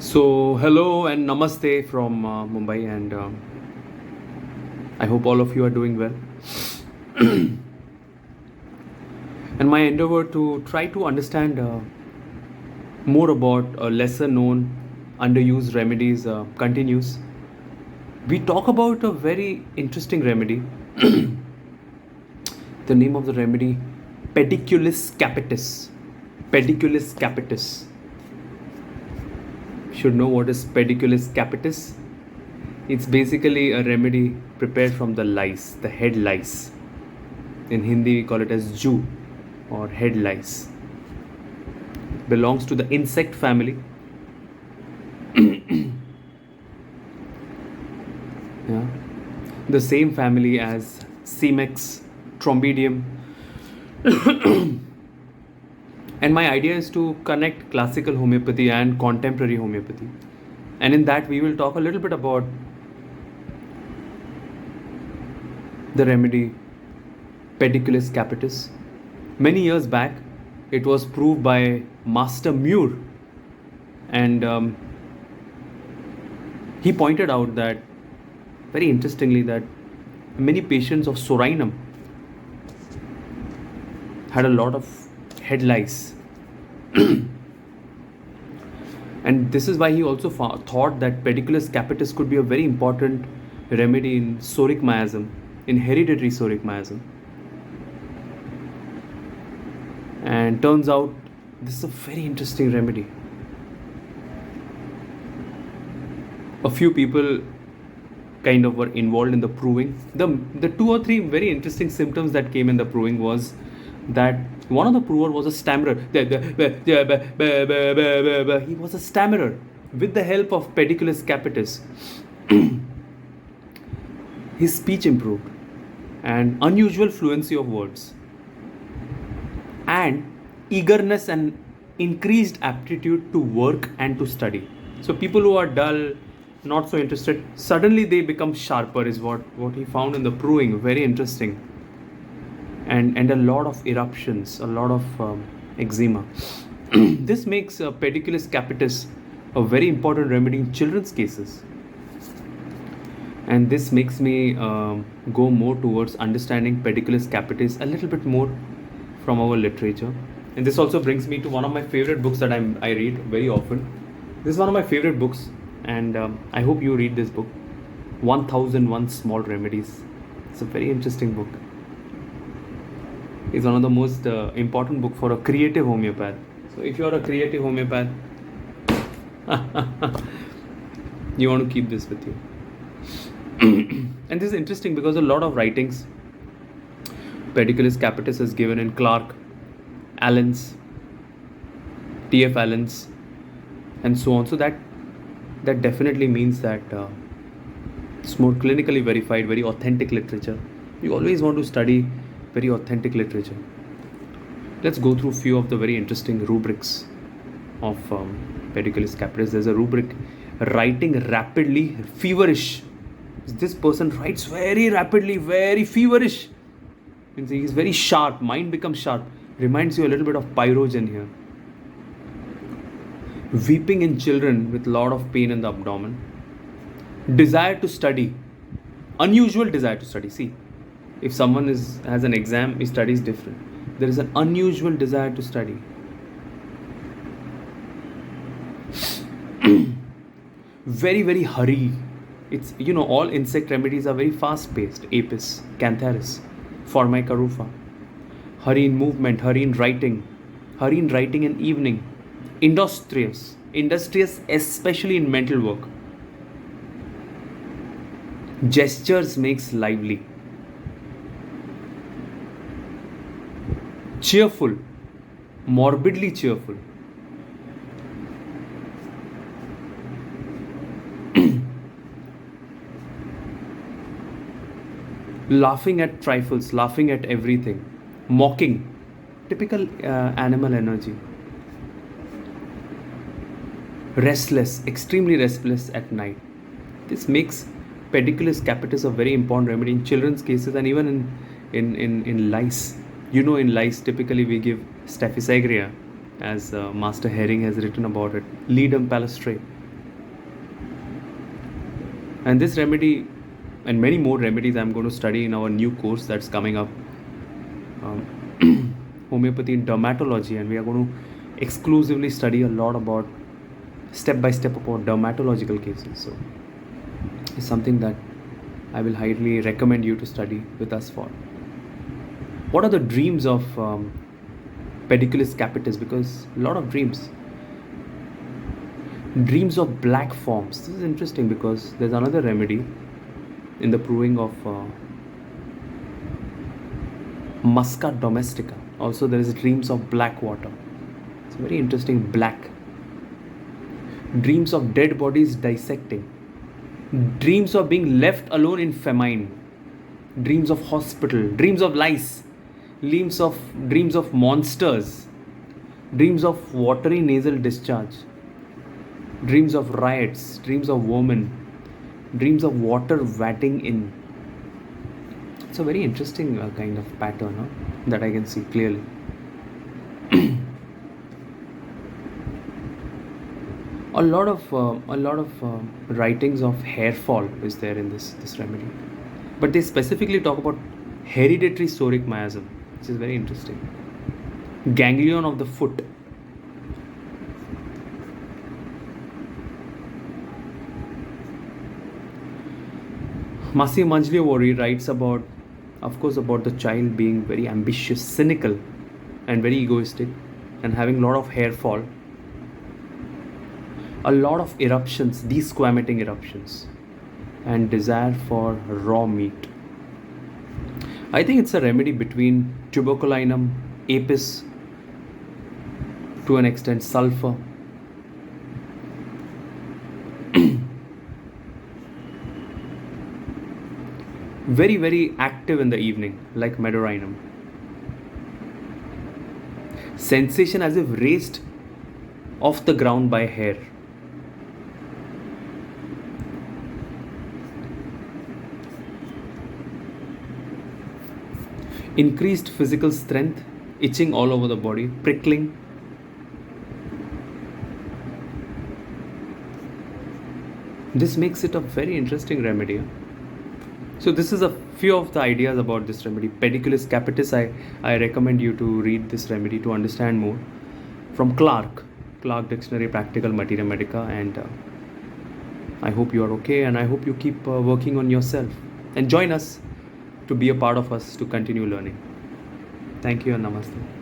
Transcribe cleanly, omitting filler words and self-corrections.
So, hello and namaste from Mumbai, and I hope all of you are doing well. And my endeavor to try to understand more about lesser known, underused remedies continues. We talk about a very interesting remedy. The name of the remedy, Pediculus capitis. Pediculus capitis. Should know what is Pediculus capitis. It's basically a remedy prepared from the lice, the head lice. In Hindi, we call it as Jew or head lice. Belongs to the insect family. Yeah. The same family as Cimex, Trombidium. And my idea is to connect classical homeopathy and contemporary homeopathy. And in that, we will talk a little bit about the remedy Pediculus capitis. Many years back, it was proved by Master Muir, and he pointed out that, very interestingly, that many patients of Psoriasis had a lot of head lice. And this is why he also thought that Pediculus capitis could be a very important remedy in psoriatic miasm, in hereditary psoriatic miasm. And turns out this is a very interesting remedy. A few people kind of were involved in the proving. The 2 or 3 very interesting symptoms that came in the proving was that one of the prover was a stammerer. He was a stammerer. With the help of Pediculus capitis, his speech improved, and unusual fluency of words, and eagerness and increased aptitude to work and to study. So people who are dull, not so interested, suddenly they become sharper, is what he found in the proving. Very interesting. And a lot of eruptions, a lot of eczema. This makes Pediculus capitis a very important remedy in children's cases. And this makes me go more towards understanding Pediculus capitis a little bit more from our literature. And this also brings me to one of my favorite books that I read very often. This is one of my favorite books, and I hope you read this book, 1001 Small Remedies. It's a very interesting book. It's one of the most important book for a creative homeopath. So if you're a creative homeopath, you want to keep this with you. And this is interesting because a lot of writings Pediculus capitis is given in Clark, Allen's, T.F. Allen's, and so on. So that definitely means that it's more clinically verified, very authentic literature. You always want to study very authentic literature. Let's go through a few of the very interesting rubrics of Pediculus capitis. There's a rubric, writing rapidly, feverish. This person writes very rapidly, very feverish. Means he's very sharp, mind becomes sharp. Reminds you a little bit of pyrogen here. Weeping in children with a lot of pain in the abdomen. Desire to study, unusual desire to study. See, if someone has an exam, he studies different. There is an unusual desire to study. Very, very hurry. It's, all insect remedies are very fast paced. Apis, Cantharis, Formica rufa. Hurry in movement, hurry in writing in evening. Industrious, especially in mental work. Gestures makes lively. Cheerful, morbidly cheerful. Laughing at trifles, laughing at everything. Mocking, typical animal energy. Restless, extremely restless at night. This makes Pediculus capitis a very important remedy in children's cases, and even in lice. In lice, typically we give Staphysagria, as Master Herring has written about it. Ledum palastrae. And this remedy and many more remedies I'm going to study in our new course that's coming up, Homeopathy in Dermatology, and we are going to exclusively study a lot about step by step about dermatological cases. So it's something that I will highly recommend you to study with us for. What are the dreams of Pediculus capitis? Because a lot of dreams of black forms. This is interesting because there's another remedy in the brewing of Musca domestica. Also there is dreams of black water. It's very interesting. Black dreams of dead bodies dissecting, dreams of being left alone in famine, dreams of hospital, dreams of lice, dreams of monsters, dreams of watery nasal discharge, dreams of riots, dreams of women, dreams of water vatting in. It's a very interesting kind of pattern that I can see clearly. A lot of writings of hair fall is there in this remedy, but they specifically talk about hereditary psoriatic miasm, which is very interesting. Ganglion of the foot. Masi Manjliwari writes about the child being very ambitious, cynical, and very egoistic, and having a lot of hair fall. A lot of eruptions, desquamating eruptions, and desire for raw meat. I think it's a remedy between tuberculinum, apis, to an extent sulfur. Very, very active in the evening, like medorinum. Sensation as if raised off the ground by hair. Increased physical strength, itching all over the body, prickling. This makes it a very interesting remedy. So this is a few of the ideas about this remedy. Pediculus capitis, I recommend you to read this remedy to understand more. From Clark Dictionary Practical Materia Medica, and I hope you are okay, and I hope you keep working on yourself and join us to be a part of us to continue learning. Thank you and namaste.